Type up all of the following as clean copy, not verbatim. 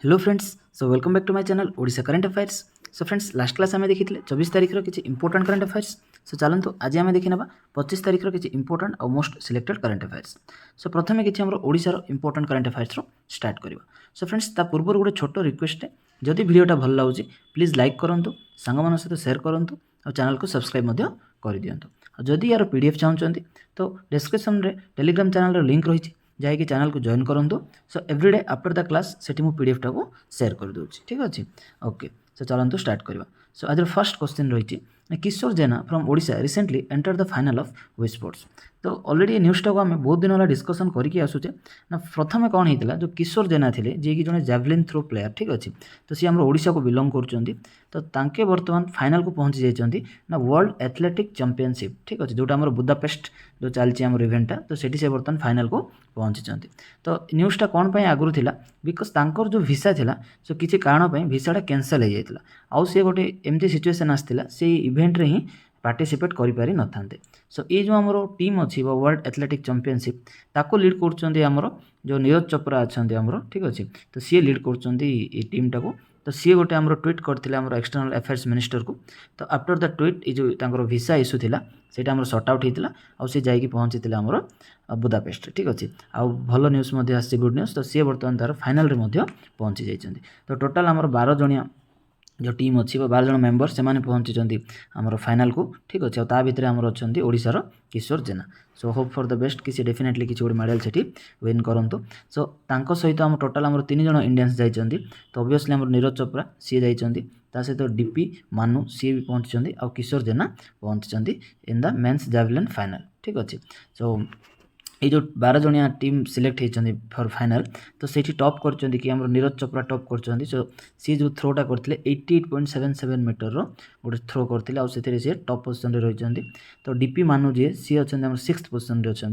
Hello friends, so welcome back to my channel Odisha current affairs. So friends, last class आम देखी 24 तारिखर किसी important current affairs. सो चलते आज आम देखी 25 तारिखर किसी इंपोर्टाट और मोस्ट सिलेक्टेड करंट अफेयर्स। सो प्रथम किसी आम ओडिशार इंपोर्टाट करंट अफेयर्स स्टार्ट करवा। सो फ्रेंड्स, ता पूर्व गोटे छोट रिक्वेस्ट है, जदि वीडियोटा भल लगे प्लीज लाइक करूँ, सांग सहित सेयार करूँ और चैनल को सब्सक्राइब कर दिंतु। जदि यार पीडीएफ चाहते तो डिस्क्रिप्शन में टेलीग्राम चैनल लिंक रही जाकि चैनल को जॉइन करूँ। सो एवरीडे आफ्टर द क्लास से पीडीएफ टा को शेयर कर दूँ। ठीक अच्छे, ओके। सो चलते स्टार्ट करवा। सो आज फर्स्ट क्वेश्चन रही, Kishore Jena from Odisha recently enter the final of V sports. तो ऑलरेडी न्यूज़टा को आम बहुत दिन वाला डिस्कसन करके आसुचे ना। प्रथम कौन होता जो किशोर जेना थे जी कि जड़े जैवलिन थ्रो प्लेयर, ठीक अच्छे। तो सी आम ओडिशा को बिलोंग कर, तो तांके बर्तमान फाइनल को पहुँची जाइए ना वर्ल्ड एथलेटिक चैंपियनशिप, ठीक अच्छे, जोटा आम बुदापेस्ट जो चलती आम इवेंटा, तो सेठी से बर्तमान फाइनल को पहुँची। तो न्यूज़टा कौन पर आगुरी थिला बिकज तांकर जो भिसा थिला सो किसी कारण भिसाटा कैंसल हो जाता, आउ सी गोटे एमती सिचुएसन आसाला से इवेंट रे ही पार्टिसिपेट करि न था। सो ये जो आमर टीम अच्छी वर्ल्ड एथलेटिक चैंपियनशिप ताको लीड कर जो नीरज चोपड़ा अच्छा आमर, ठीक अच्छे। तो सी लीड कर टीम टाको। तो सी गोटे आमर ट्वीट करते आमर एक्सटर्नल अफेयर्स मिनिस्टर को। तो आफ्टर द ट्वीट ये जो तांकर भिसा इश्यू थिला सेटा आमर सॉर्ट आउट होता आउ सी जाइए पहुँची आमर बुदापेस्ट, ठीक अच्छे। आउ भल न्यूज़ आसी गुड न्यूज़। तो सी बर्तमान तार फाइनल रे पहुँची जाइए। तो टोटाल आमर 12 जणिया जो टीम अच्छी 12 जन मेंबर से पहुँची आमर फाइनल को, ठीक अच्छे। और ता भितर आमर अच्छा ओडिशार Kishore Jena. So hope for the best किसी डेफिनेटली किसी गोटे मेडल से विन करूँ। सो तांको सहित आम टोटाल आमर 3 जन इंडियंस जाइए। तो ऑब्वियसली आमर नीरज चोपड़ा सी जाइए, ता सहित डीपी मानु सी भी पहुँची और किशोर जेना पहुँची in the men's javelin final, ठीक अच्छे। सो ये जो 12 जणिया टीम सिलेक्ट होती फॉर फाइनल, तो से टॉप कर नीरज चोपड़ा टॉप कर। सो सी जो थ्रोटा करते 88.77 मीटर गोटे थ्रो करते आउ से टॉप पोजिशन रही। तो डीपी मानु जी सी अच्छा 6th पोजिशन अच्छा,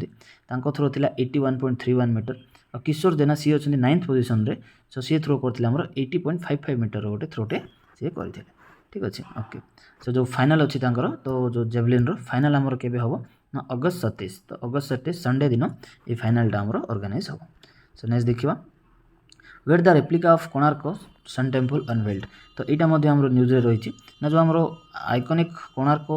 थ्रो था 81.31 मीटर। और किशोर जेना सी अच्छा 9th पोजिशन रे। सो सी थ्रो करते 80.55 मीटर गोटे थ्रोटे सी करते, ठीक अच्छे, ओके। सो जो फाइनल अच्छी तो जो जेवलिन रो फाइनल आमर केबे हम ना अगस्त 27। तो अगस्त 27 संडे दिन ये फाइनल आमर ऑर्गेनाइज हो। सो नेक्स्ट देखिए, where the replica of Konark sun temple unveiled. तो यहाँ न्यूज़ रही ना जो आमर आइकनिक कोणार्क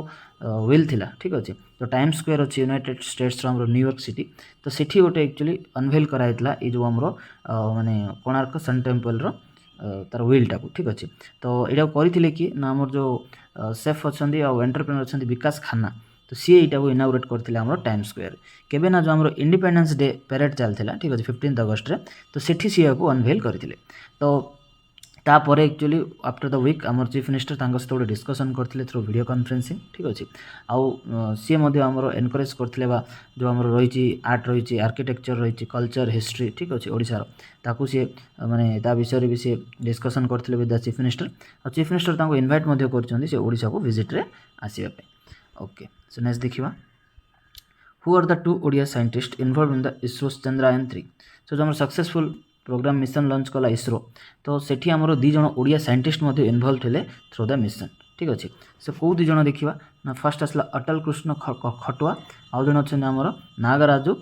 व्हील थिला, ठीक अच्छे। तो टाइम स्क्वायर अच्छी यूनाइटेड स्टेट्स न्यूयॉर्क सिटी। तो सेठी गोटे एक्चुअली अनवेल कराइला ये जो आमर माने कोणार्क सन टेम्पल तार व्हीलटा को, ठीक अच्छे। तो यहाँ करते कि ना आमर जो सेफ अच्छा एंटरप्रेन्योर अच्छा विकास खान्ना, तो सी यहाँ को इनागुरेट करते आम टाइम स्क्वायर केबे ना जो आम इंडिपेंडेंस डे परेड चलता, ठीक अच्छे, 15 अगस्त रे। तो सेठी सी को अनवेल करते। तो तापर एक्चुअली आफ्टर द वीक आमर चीफ मिनिस्टर सहित गोटे डिस्कसन करते थ्रू वीडियो कॉन्फ्रेंसिंग, ठीक अच्छे। आउ सी आमर एनकरेज करते जो आमर रही आर्ट रही आर्किटेक्चर रही कल्चर हिस्ट्री, ठीक अच्छे, ओडिशार ताकू सी माने ता विषय भी सी डिस्कसन करते विथ द चीफ मिनिस्टर। और चीफ मिनिस्टर इनवाइट कर ओडिशा को विजिट रे आसवाई, ओके। सो नेक्स्ट देखिए, who are the 2 Odia scientist involved in the ISRO Chandrayaan 3। So जो सक्सेसफुल प्रोग्राम मिशन लॉन्च कला इसरो, तो सेठी आमर 2 जन ओडिया साइंटिस्ट इन्वॉल्व थे थ्रू द मिशन, ठीक अच्छे। सो कौ 2 जन देखा ना, फर्स्ट आसला अटल कृष्ण खटुआ, आउ जन अच्छा आमर नागराजु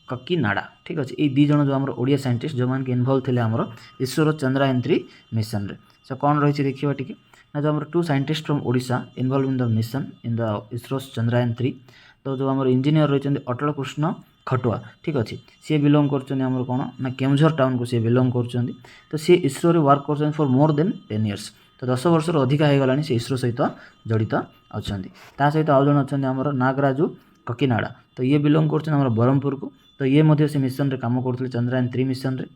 ककीनाड़ा, ठीक अच्छे। ये 2 जन जो आमर ओडिया साइंटिस्ट जो मैंने इन्वॉल्व थे आमर इसरो चंद्रयान 3 मिशन रे। सो कौन रही देखिए टी ना जो आमर 2 scientist from Odisha involve in the mission in the ISRO Chandrayaan 3। तो जो आमर इंजीनियर रही अटल कृष्ण खटुआ, ठीक अच्छे, सी बिलोंग कर कौन ना केमझर टाउन को सी बिलोंग कर। तो सी इसरो रे वर्क कर फॉर मोर देन 10 इयर्स। तो 10 वर्ष अधिका हो गला से इसरो सहित जड़ित अच्छा। ता सहित आउ जन अच्छा आमर नागराजु ककीनाड़ा, तो ये बिलोंग कर ब्रह्मपुर को। तो ये से मिशन रे काम करते चंद्रयान 3 मिशन रे।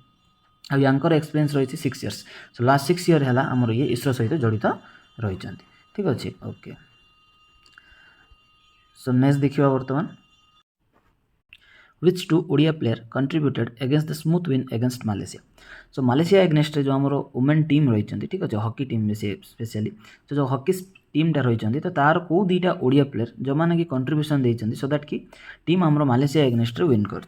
आ यांकर एक्सपीरियंस रही 6 इयर्स। सो लास्ट 6 इयर है आमर ये इसरो सहित जड़ित रही, ठीक अच्छे, ओके। सो नेक्स्ट देखिए बर्तमान, which 2 Odia player contributed against the smooth win against Malaysia. So Malaysia against जो आमर वुमेन टीम रही, ठीक अच्छे, हॉकी टीम में से स्पेशली तो जो हॉकी टीमटा रही, तो तार कौ 2टा ओडिया प्लेयर जो मैंने कि कंट्रीब्यूशन देते सो दैट कि टीम आमर मालेशिया एगेंस्ट विन कर।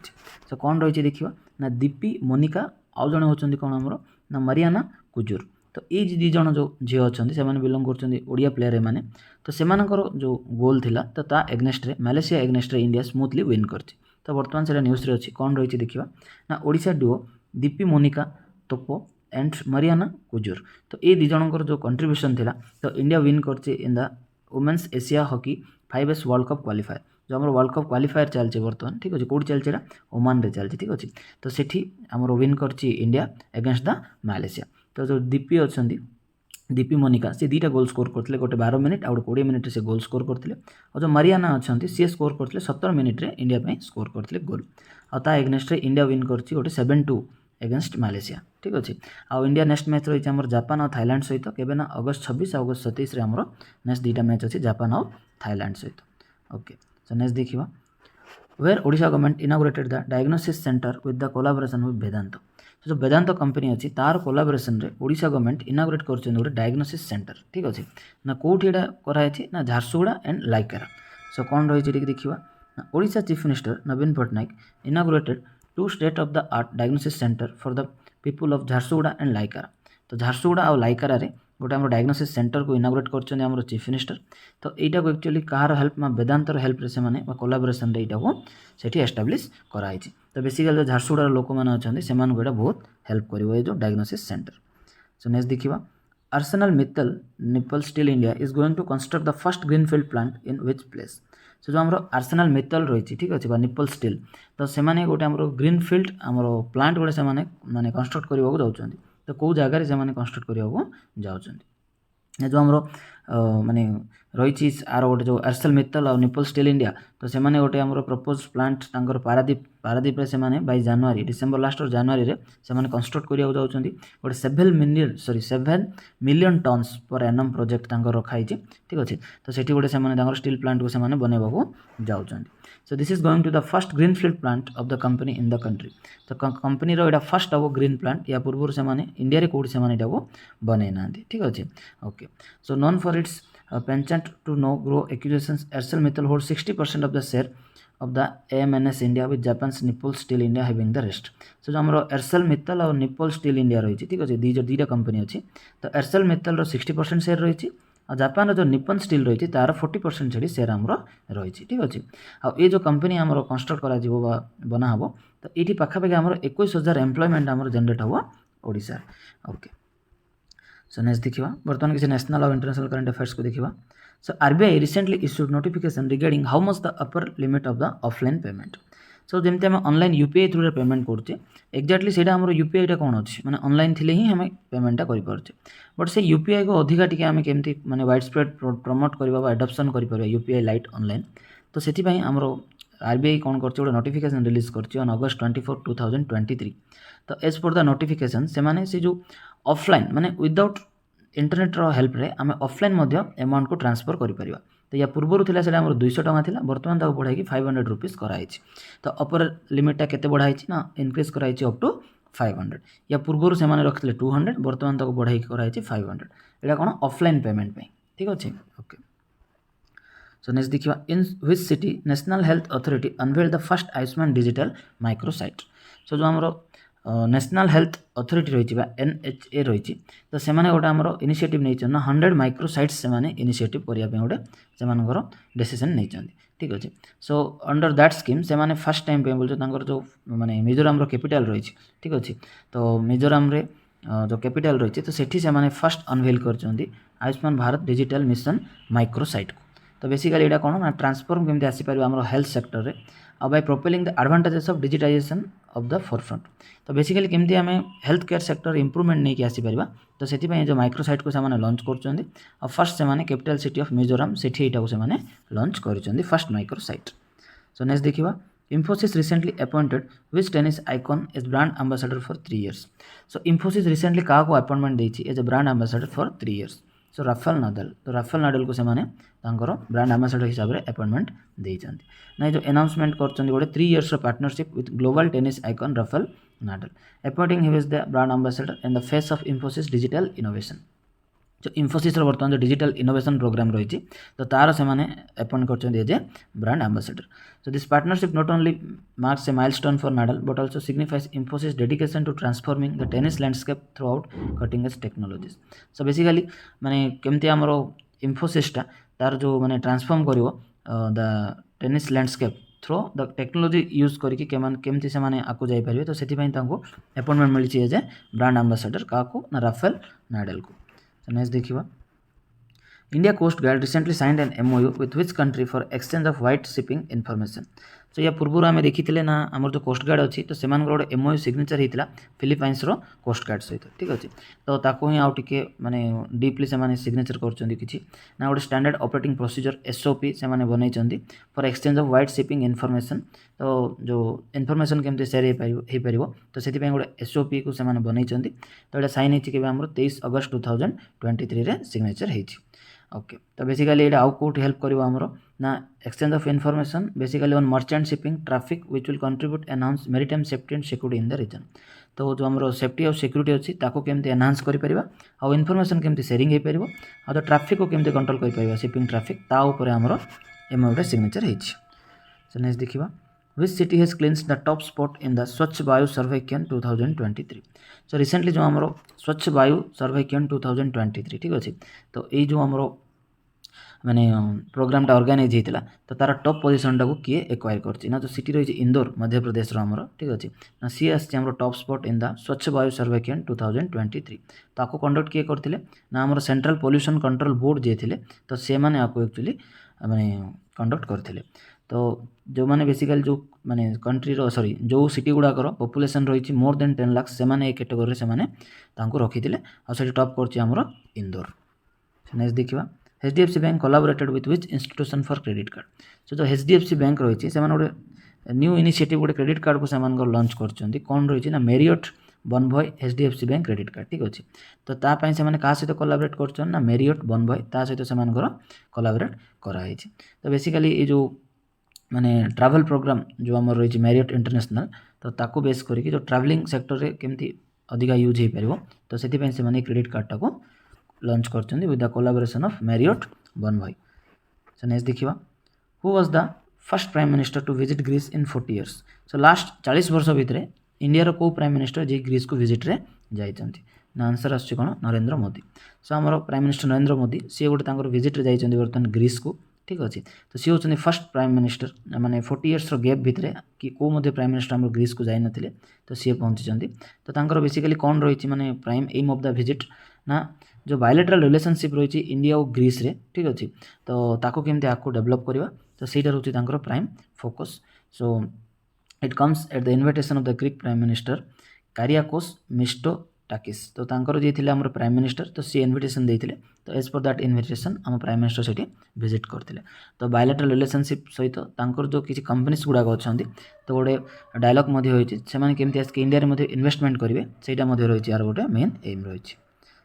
सो कौन रही देखिए ना, दीपी मोनिका, आउ जड़े होती कौन आमर ना मरियाना कुजुर। तो ये 2 जन जो झील अच्छा से बिलोंग कर ओडिया प्लेयर एमाने। तो सेमानकर जो गोल थिला तो ता against Malaysia against India smoothly win कर। तो बर्तमान से न्यूज़ रे अच्छी कौन रही देखिए ना, ओडिशा डुओ दीपी मोनिका तोपो एंड मरियाना कुजूर। तो ये दी जनकर जो कंट्रीब्यूशन थिला तो इंडिया विन करছে in the women's Asia hockey 5S world cup qualifier जो आम वर्ल्ड कप क्वालिफायर चलছে बर्तमान ठीक अच्छे कौट चलছে এটা ओमान रे चलছে ठीक अच्छे तो सेठी आमर विन करছি इंडिया एगेंस्ट द मालेशिया। तो जो दीपी अच्छा दीपी मोनिका से दुईटा गोल स्कोर करते गोटे 12 मिनिट आ 20 मिनिट से गोल स्कोर करते और जो मरियाना अच्छा सी स्कोर करते 17 मिनिट रे इंडिया पे स्कोर करते गोल आ एगेंस्ट इंडिया विन करछि गोटे 7-2 एगेंस्ट मालेशिया ठीक अच्छे। आ इंडिया नेक्स्ट मैच रही है जापान और थाईलैंड सहित केबे ना अगस्त 26 और अगस्त 27 रे हमर नेक्स्ट दुईटा मैच अच्छे जापान और थाईलैंड सहित। ओके सो नेक्स्ट देखिबा where Odisha government inaugurated the diagnosis centre with the collaboration with Vedanta. जो वेदांत कंपनी अच्छी तार कोलाबोरेशन रे ओडिशा गवर्नमेंट इनागुरेट कर गोटे डायग्नोसिस सेंटर ठीक अच्छे ना कौटी एटा कराई ना झारसुगुड़ा एंड लाइकारा। सो कौन रही देखिए Odisha chief minister Naveen Patnaik inaugurated 2 state of the art diagnosis centre for the people of Jharsuguda and Laikera. तो झारसुगुड़ा और लाइकारा रे गोटे आम डायग्नोसिस सेंटर को इनागुरेट कर चीफ मिनिस्टर। तो यहाँ को एक्चुअली कहार हेल्प वेदांतर हेल्प रे से कोलाबोरेशन रे यहाँ को सेठी एस्टाब्लिश कराई। तो बेसिकली जो झारसुगुड़ार लोक मैंने अच्छा से बहुत हेल्प कर जो डायग्नोसिस सेंटर। सो नेक्स्ट देखिए Arcelor Mittal Nippon steel India is going to construct the first greenfield plant in which place. So जो आम आर्सेनल मित्तल रही ठीक अच्छे निप्पल स्टील तो से गोटे आम ग्रीनफील्ड आम प्लांट गोटे से माने कंस्ट्रक्ट करने जाऊँ तो कौ जगार से कंस्ट्रक्ट करने जाऊँ जो आम माने रही आर गोटे जो आर्सेल मित्तल और निप्पल स्टील इंडिया तो से गोटे आम प्रपोज प्लांट तांकर पारादीप से बाई जनवरी डिसेम्बर लास्ट और जनवरी रे से कंस्ट्रक्ट करने जाऊँ गोटे 7 million turns per annum project रखाई ठीक अच्छे। तो सेठी गोटे से स्टील प्लांट को से बनवाक जाऊँ। So this is going to the first greenfield plant of the company in the country. तो कंपनी रो फर्स्ट हम ग्रीन प्लांट या पूर्व से इंडिया रे कोड से बनै ना ठीक अच्छे। Okay so known for its penchant to no grow acquisitions Arcelor Mittal hold 60% of the share of the AMNS India with Japan's Nippon steel India having the rest. So जो आम एयरसेल मित्तल और nipple steel India रही ठीक अच्छे दुईटा company अच्छी। तो Aircel Mittal 60% share रही और जापान जो निप्पन स्टील रही तार 40% छड़ी शेयर आमर रही ठीक अच्छे। आ ये जो कंपनी आमर कंस्ट्रक्ट करा बना हम तो ये पाखापाखि आमर 21,000 एम्प्लॉयमेंट आमर जनरेट हम ओडिशा। ओके सो नेक्स्ट देखिए बर्तमान किसी नेशनल और इंटरनेशनल करंट अफेयर्स को देखिए। So RBI recently issued notification regarding how much the upper limit of the offline payment. So जमी आम ऑनलाइन UPI थ्रू पेमेंट करछे एक्जाक्टली से UPI कौन अच्छी मैंने ऑनलाइन थी ही हमें पेमेंटा करें बट से UPI को अधिका टी आम केमती माने वाइड स्प्रेड प्रमोट करवा एडप्शन कर UPI लाइट ऑनलाइन। तो से आमर RBI कौन कर नोटिफिकेशन रिलीज कर ऑन August 24, 2023। तो एज पर द नोटिफिकेशन से जो ऑफलाइन माने विदाउट इंटरनेट हेल्प रे आम ऑफलाइन अमाउंट को ट्रांसफर कर। तो या पूर्व था 200 टଙ୍କା था बर्तमान तक बढ़ाई 500 रुपीज कराई। तो अपर लिमिटा केते बढ़ाई ना इनक्रीज कराई अप टू 500 या पूर्व से रखते 200 बर्तमान तक बढ़ाई कराई 500 यहाँ कौन ऑफलाइन पेमेंट पे ठीक अच्छे। ओके सो नेक्स्ट देखिए in which city national health authority unveiled the first Ayushman digital microsite. So जो आमर नेशनल हेल्थ अथॉरिटी रही NHA रही तो से गोटे आमर इनिशिएटिव नहीं 100 माइक्रोसाइट्स से इनिशिएटिव करने गोटे से डिसीजन नहीं ठीक अच्छे। सो अंडर दैट स्कीम से फर्स्ट टाइम पे बोलते जो माने मिजोराम कैपिटल रही ठीक अच्छे। तो मिजोराम रे जो कैपिटल रही तो सेठी से फर्स्ट अनवेल कर Ayushman Bharat digital mission microsite को। तो बेसिकली यहाँ कौन ना ट्रांसफॉर्म केमती आसीपर आम हेल्थ सेक्टर रे by propelling the advantages of digitisation of the forefront. तो बेसिकली केमती आम हेल्थ केयर सेक्टर इंप्रूवमेंट नहीं आसीपर तो से जो माइक्रोसाइट को से लॉन्च कर फर्स्ट से कैपिटल सिटी ऑफ मिजोराम सेठी यहाँ से लॉन्च कर फर्स्ट माइक्रोसाइट। सो नेक्स्ट देखिए Infosys recently appointed which tennis icon as brand ambassador for 3 years. So Infosys recently क्या को appointment देती as a brand ambassador for 3 years. So Rafael Nadal तो Rafael Nadal को से माने तांकर ब्रांड एम्बासाडर हिसाब से अपॉइंटमेंट देइछन्ति ना जो अनाउंसमेंट करछन्ति गोटे 3 years partnership with global tennis icon Rafael Nadal appointing him is the brand ambassador in the face of Infosys digital innovation. जो Infosys बर्तमान जो डिजिटल इनोवेशन प्रोग्राम रही तो तार से अपॉइंट कर as a brand ambassador. So this partnership not only marks a milestone for Nadal but also signifies Infosys' dedication to transforming the tennis landscape throughout cutting-edge technologies. So basically माने केमती आमरो Infosys टा तार जो माने transform करिवो the tennis landscape through the technology use करके केमती से आपको जापर तो से अपॉइंटमेंट मिली एज ए ब्रांड आंबासाडर क्या ना राफेल नाडाल को। नेक्स्ट देखिए India coast guard recently signed an MOU with which country for exchange of white shipping information. So या पूर्व आम देखी ना आमर जो कोस्ट गार्ड अच्छी तो से गोटे MOU सिग्नेचर होता फिलिपाइंस कोस्ट गार्ड सहित ठीक अच्छे तो ताको ही आउ टिके माने डीपली से सिग्नेचर कर किसी ना गोटे स्टैंडर्ड ऑपरेटिंग प्रोसीजर SOP से बनई for exchange of white shipping information. तो जो इनफॉरमेशन केमती सेयार हो पार तो से गोटे SOP को बनई तो ये साइन होती 23 अगस्त 2023 सिग्नेचर होती। ओके तो बेसिकली ये आउ कौट हेल्प करिवो हमरो ना exchange of information basically on merchant shipping traffic which will contribute enhance maritime safety and security in the region. तो जो हमरो सेफ्टी और सिक्योरिटी अच्छी ताको केमती एनहांस करि परिबा आ इनफॉरमेशन केमती शेयरिंग हो पारिबो आ तो ट्रैफिक को केमती कंट्रोल करि परिबा शिपिंग ट्रैफिक ता ऊपर हमरो MOU सिग्नेचर हेछि। सो नेक्स्ट देखिबा which city has clinched the top spot in the स्वच्छ वायु सर्वेक्षण 2023। सो रिसेंटली जो हमरो स्वच्छ वायु सर्वेक्षण 2023 ठीक अच्छे तो ये जो हमरो माने प्रोग्रामटा ऑर्गेनाइज होता तो तार टॉप पोजिशन टाक किए एक्वायर कर ना तो सिटी रही इंदौर मध्य प्रदेश आमर ठीक अच्छे ना सी आसी टॉप स्पॉट इन द स्वच्छ वायु सर्वेक्षण 2023 तो आपको कंडक्ट किए करते ना आमर सेंट्रल पोल्यूशन कंट्रोल बोर्ड जे थे तो से मैंने आपको एक्चुअली माने कंडक्ट करते तो जो मैंने बेसिकली जो माने कंट्री सॉरी जो सिटी गुड़ाकर पॉपुलेशन रही मोर देन 10 लाख से कैटेगोरी से रखी थे टॉप कर इंदौर। नेक्स्ट देखा HDFC bank collaborated with which institution for credit card. So जो HDFC बैंक रही है गोटे न्यू इनिशिएटिव गोटे क्रेडिट कार्ड को से लॉन्च कर कौन रही ना Marriott Bonvoy HDFC bank credit card ठीक अच्छे तो तापाई से क्या सहित कोलाबोरेट कर ना मेरियट बनभय ता सहित से कोलाबोरेट कराई। तो बेसिकली ये जो माने ट्रैवल प्रोग्राम जो आम रही मेरियट इंटरनेशनल तो ताको बेस करके जो ट्रैवलिंग सेक्टर रे केमती अधिका यूज हो पार तो से क्रेडिट कार्ड टाको लॉन्च कर with the collaboration of Marriott Bonvoy. So next देखिए who was the first prime minister to visit Greece in 40 years. So last 40 वर्ष भितर इंडिया को प्राइम मिनिस्टर जी ग्रीस को विजिट रे जाइछन्ति ना आंसर आसछि कोन नरेंद्र मोदी। सो आमर प्राइम मिनिस्टर नरेंद्र मोदी सी गोटे विजिट रे जाइछन्ति बर्तमान ग्रीस को ठीक अच्छे तो सी होती फर्स्ट प्राइम मिनिस्टर माने 40 इयर्स गैप भितर कि को मध्य प्राइम मिनिस्टर आम ग्रीस को जाई नथिले तो सी पहुँची तो तांकर बेसिकली कौन रही माने prime aim of the visit ना जो बायलैटरल रिलेशनशिप रही इंडिया और ग्रीस रे ठीक अच्छे तो ताको केमती आपको डेवलप करवा तो सहीटा रोचे तांकर prime focus. So it comes at the invitation of the Greek prime minister Kyriakos Mitsotakis तो तांकर जे थिले हमर प्राइम मिनिस्टर तो सी इनविटेशन देथिले तो एज पर दैट इनविटेशन आम प्राइम मिनिस्टर सेठी विजिट करथिले तो बायलैटरल रिलेशनशिप सहित तांकर जो किसी कंपनीज गुड़ाक अच्छा तो गोटे डायलॉग मध्य होइछि सेमाने केमती आसके इंडिया रे मध्य इन्वेस्टमेंट करिवे सेटा मध्य रहिछि यार गोटे मेन एम रहिछि।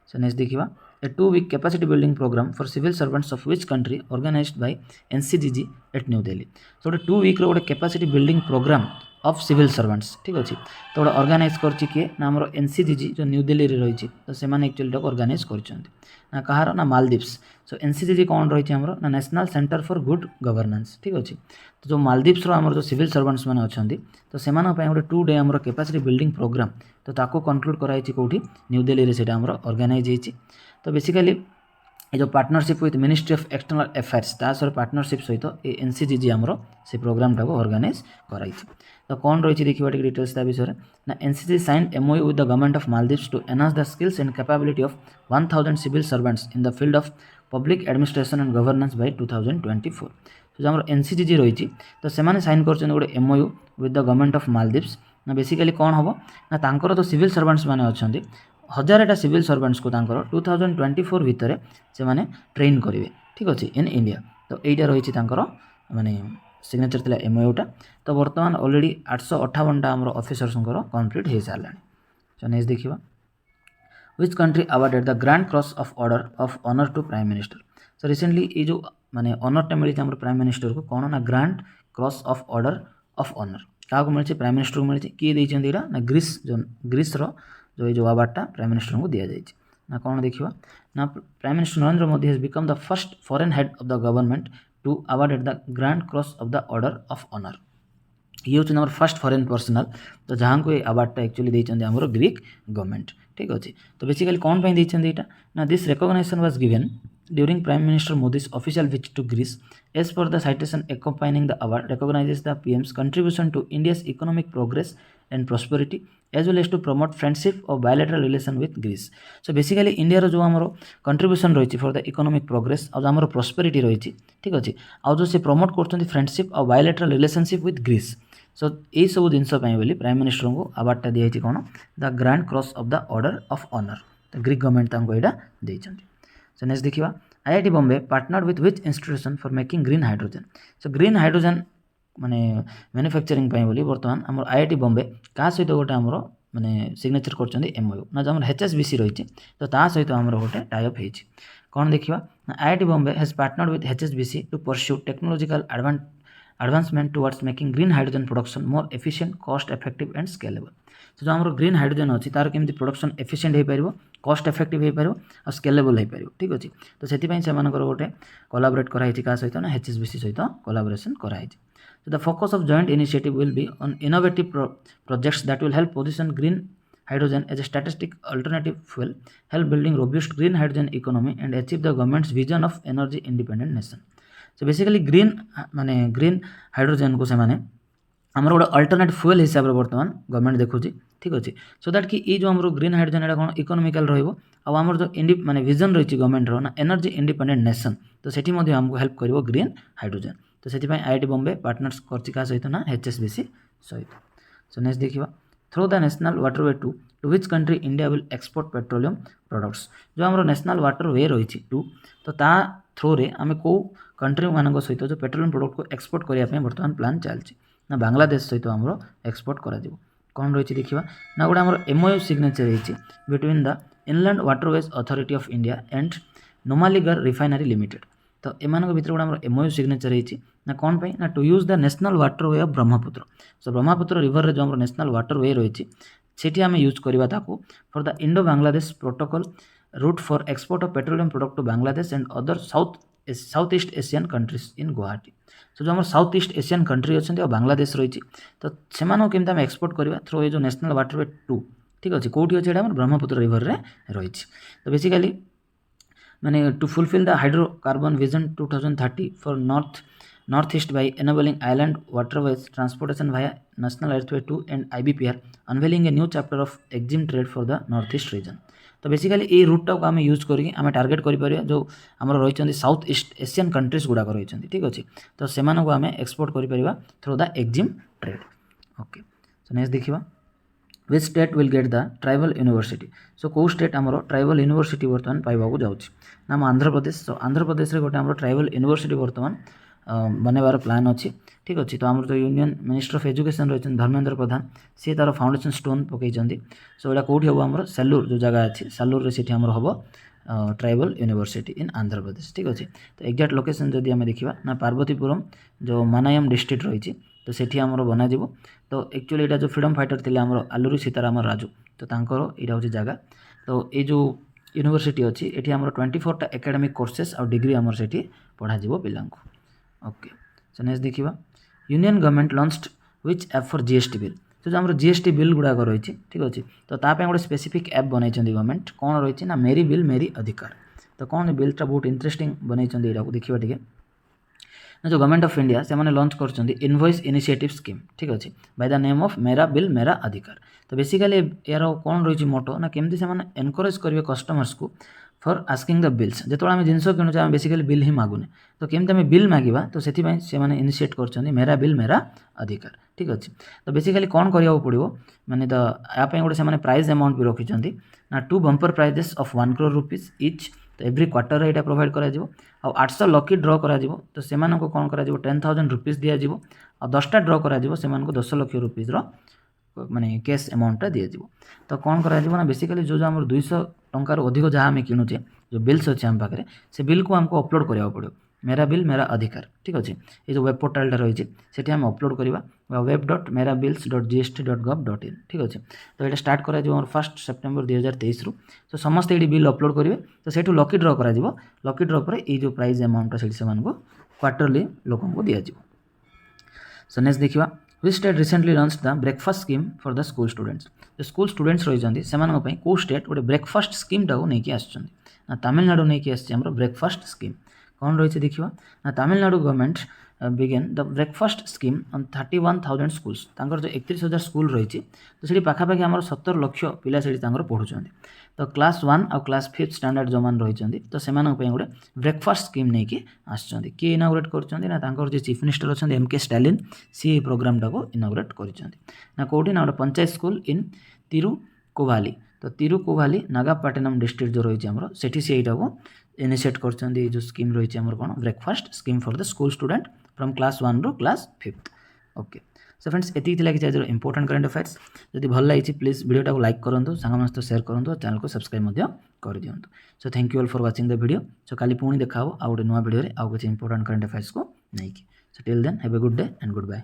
So next देखिवा a 2-week capacity building program for civil servants of which country organized by NCGG at New Delhi। so गोटे 2 week रो गोटे capacity building program of civil servants ठीक अच्छे तो गोटे ऑर्गेनाइज करछि किए ना हमरो NCGG जो न्यू दिल्ली रे रही तो से एक्चुअली ऑर्गेनाइज करछन्ति ना कहार ना मालदीव्स। सो NCGG कौन रही हमरो ना national centre for good governance ठीक अच्छे तो जो मालदीव्स रो हमरो जो सिविल सर्वेंट्स माने अछन्ति तो सेमानक पय गोटे 2 डे हमरो कैपेसिटी बिल्डिंग प्रोग्राम तो ताको कंक्लूड कराई कोठी न्यू दिल्ली रे सेटा हमरो ऑर्गेनाइज हेछि। तो बेसिकली ये जो partnership with ministry of external affairs ता सर पार्टनरशिप सहित ये NCGG हमरो से प्रोग्राम टाको ऑर्गेनाइज कराई तो कौन रही देखिए डिटेल्स ता विषय ना NCGG signed MOU with the government of Maldives to enhance the skills and capability of 1000 civil servants in the field of public administration and governance by 2024। तो जो NCGG रही तो से साइन कर गोटे MOU with the government of Maldives ना basically कौन हम ना तांकर तो सिविल सर्वेंट्स माने अच्छा 1000टा सिविल सर्वेंट्स को तांकर 2024 भितर से माने ट्रेन करेंगे ठीक अच्छे इन इंडिया तो यहीटा रही माने सिग्नेचर थिला MOUटा तो बर्तमान ऑलरेडी 858टा आम ऑफिसर्स कंप्लीट हो सारा। सो नेक्स्ट देखिए which country awarded the grand cross of order of honour to prime minister. So recently ये जो माने ऑनरटा मिली आम प्राइम मिनिस्टर को कौन ना grand cross of order of honour क्या मिली प्राइम मिनिस्टर को मिली किए देइछन्ती ना ग्रीस जो ग्रीस रो जो ये जो अवार्डटा प्राइम मिनिस्टर को दिया जाए ना कौन देखिए ना prime minister Narendra Modi has become the first foreign head of the government to awarded the grand cross of the order of honour ये हूँ आम फर्स्ट फॉरेन पर्सनल तो जहाँ को ये अवार्डटा एक्चुअली देइछन्ती हमरो ग्रीक गवर्नमेंट ठीक अच्छे तो बेसिकली कौन पाई देइछन्ती एटा ना this recognition was given during Prime Minister Modi's official visit to Greece. As per the citation accompanying the award, recognizes the PM's contribution to India's economic progress and prosperity as well as to promote friendship or bilateral relation with Greece. So basically India जो आमर contribution रही for the economic progress आमर prosperity रही ठीक अच्छे आउ जो से प्रमोट कर फ्रेंडशिप और बायलैटरल रिलेशनशिप विथ ग्रीस सो यही सब जिनस बोली प्राइम मिनिस्टर को अवार्डटा दिखाई कौन the grand cross of the order of honour तो ग्रीक गवर्नमेंट यहाँ देते सो नेक्स्ट देखा IIT Bombay partner with which institution for making green hydrogen so green hydrogen माने मैन्युफैक्चरिंग बर्तमान आम IIT बॉम्बे क्या सहित गोटे आमर माने सिग्नेचर कर MOU ना जो HSBC रही तो ता सहित आमर गोटे टाइप हो कौन देखा IIT Bombay has partnered with HSBC to pursue technological advancement towards making green hydrogen production more efficient cost effective and scalable so जो आमर ग्रीन हाइड्रोजन अच्छी तार केमती प्रोडक्शन एफिशिएंट हो पार कॉस्ट इफेक्टिव हो पार और स्केलेबल हो पार ठीक अच्छे तो से गोटे कोलाबोरेट कराई क्या सहित ना HSBC सहित कोलाबोरेशन कराई So the focus of joint initiative will be on innovative projects that will help position green hydrogen as a strategic alternative fuel, help building robust green hydrogen economy and achieve the government's vision of energy independent nation. So basically green hydrogen को से माने आमर गोटे alternative fuel हिसाब से बर्तमान government देखुची ठीक अच्छे सो दैट कि ये जो आम ग्रीन हाइड्रोजन यहाँ कौन इकोनोमिकल रमर जो माने विजन रही गवर्नमेंट ना एनर्जी इंडिपेंडेंट नेशन तो सेठी आमको हेल्प कर ग्रीन हाइड्रोजन तो से IIT बॉम्बे पार्टनर्स कर सहित ना HSBC सहित सो नेक्स्ट देखा through the national waterway to which country India will export petroleum products जो आम नेशनल वाटरवे रही टू तो ता थ्रू रे आम कौ कंट्री मान सहित जो पेट्रोलियम प्रोडक्ट को एक्सपोर्ट करने बर्तमान प्लान चलती ना बांग्लादेश सहित आमर एक्सपोर्ट कर कौन रही देखा ना गोटे आम MOU सिग्नेचर रही between the inland waterways authority of India and Numaligarh refinery limited तो एम भर गोटे आम MOU सिग्नेचर रही ना कौन पे ना to use the national waterway of Brahmaputra so Brahmaputra river रे जो आम नेशनल वाटरवे रही सेठी आम यूज करवा for the Indo Bangladesh protocol route for export of petroleum product to Bangladesh and other south east Asian countries in Guwahati so जो आम साउथ ईस्ट एशियन कंट्री अच्छा बांग्लादेश रही तो से केमती आम एक्सपोर्ट करवा थ्रू ये जो नेशनल वाटरवे 2 ठीक अच्छे कौटी अच्छे यहाँ ब्रह्मपुत्र रिवर रे रही तो बेसिकली माने to fulfil the hydrocarbon vision 2030 for north east by enabling island waterways transportation via National Earthway 2 and IBPR unveiling a new chapter of exim trade for the north east region तो basically ये रूटा को आम use करके आम target कर जो आम रही साउथ ईस्ट एशियन कंट्रीज गुड़ाक रही ठीक अच्छे तो से आम एक्सपोर्ट कर through the Exim trade okay so next देखा which state will get the tribal university so कौ स्टेट आमर ट्राइबल यूनिवर्सिटी बर्तमान पाइबा जाऊँगी ना आंध्र प्रदेश सो आंध्र प्रदेश गोटे आम ट्राइबल यूनिवर्सिटी बर्तमान बनवार प्लान अच्छी ठीक अच्छे तो आम जो यूनियन मिनिस्टर ऑफ एजुकेशन रही धर्मेंद्र प्रधान सी तार फाउंडेशन स्टोन पकई सो यहाँ कौटी हम आम सालूर जो जगह अच्छी सालूर से हम हम ट्राइबल यूनिवर्सिटी इन आंध्र प्रदेश ठीक अच्छे तो एक्जाक्ट लोकेशन जदि आम देखा ना पार्वतीपुरम जो मानायम डिस्ट्रिक्ट रही तो सेठी आमर बनाज तो एक्चुअली यहाँ जो फ्रीडम फाइटर थे आम आलूरी सीताराम राजू तो यहाँ हूँ जगह तो ये जो यूनिवर्सिटी अच्छी ये आम 24टा एकेडमिक कोर्सेस और डिग्री आमर से पढ़ा पिला ओके सो नेक्स्ट देखा union government launched which app for GST bill तो जो आम GST बिल गुड़ाक रही ठीक अच्छे तो ताप गोटे स्पेसिफिक ऐप बनई गवर्नमेंट कौन रही ना मेरी बिल मेरी अधिकार तो कौन बिलटा बहुत इंटरेस्टिंग बनई यहाँ देखा टे ना जो गवर्नमेंट ऑफ इंडिया से लॉन्च कर इनवॉइस इनिशिएटिव स्कीम ठीक अच्छे बाय द नेम ऑफ मेरा बिल मेरा अधिकार तो बेसिकली यार कौन रही मोटो ना केमती से एनकरेज करेंगे कस्टमर्स को फॉर आस्किंग द बिल्स जो आम जिन किणुचे आम बेसिकली बिल ही मागुने तो केमती आम बिल मांगा तो से इनिशिएट कर मेरा बिल मेरा अधिकार ठीक अच्छे तो बेसिकली कौन करा पड़ो माने तो यहाँ गोटे से प्राइज अमाउंट भी रखी ना 2 bumper prizes of 1 crore rupees each तो एव्री क्वार्टर यहाँ प्रोवाइड कर 800 लकी ड्र कर तो से कौन कर 10,000 रुपीज दिज्व और 10टा ड्र कर 10 लाख रुपीज माने कैश अमाउंटा दिज्व तो कौन कर बेसिकली जो आम 200 टंकार अधिक जहाँ आम किणुचे जो बिल्स अच्छे आम पाखे से बिल को आमको अपलोड करा पड़ो मेरा बिल मेरा अधिकार ठीक अच्छे ये जो वेब पोर्टालटा रही है आम अपलोड करवा web.merabils.gst.gov.in ठीक अच्छे तो ये स्टार्ट कर 1 सेप्टेम्बर 2023 रु तो समस्त ये बिल अपलोड करेंगे तो से लकी ड्र कर लकी ड्र पर ये जो प्राइज अमाउंट से क्वार्टरली लोक दिज्व सो नेक्स्ट देखा which state recently launched the breakfast scheme for the school students जो स्कूल स्टूडेंट्स रही से कौ स्टेट गोटे ब्रेकफास्ट स्कीम टाक नहीं आसुँच ना तमिलनाडु नहीं कि आम ब्रेकफास्ट स्कीम कौन रही देखा ना Tamil Nadu government began the breakfast scheme on 31,000 schools तांकर जो 31,000 स्कूल रही तो से पाखापाखि आम 70 लाख पिला से पढ़ुं तो क्लास 1 आउ क्लास 5th स्टैंडर्ड जो मैंने रही तो से गोटे ब्रेकफास्ट स्कीम नहीं कि आसुँच किए इनागुरेट कर चीफ मिनिस्टर अच्छा एम.के. स्टालिन सी प्रोग्राम टाको इनागुरेट कर कौटी ना गोटे पंचायत स्कूल इन तिरुकोवाली तो तिरुकोवाली नागापाटिनम डिस्ट्रिक्ट जो रही है सेठी से यहाँ को इनिशिएट कर जो स्कीम रही है कौन breakfast scheme for the school student from class 1 रू class 5th okay so friends एति कि आज इंपोर्टेंट करंट अफेयर्स जदि भल लगी प्लीज वीडियो को लाइक करूँ सांग सहित शेयर करूँ और चैनल को सब्सक्राइब कर दिंतु so thank you all for watching the video so काली पुणी देखा आउ गोटे नुआ वीडियो आउ किसी इंपोर्टेंट करंट अफेयर्स को नहीं so till then have a good day and good bye.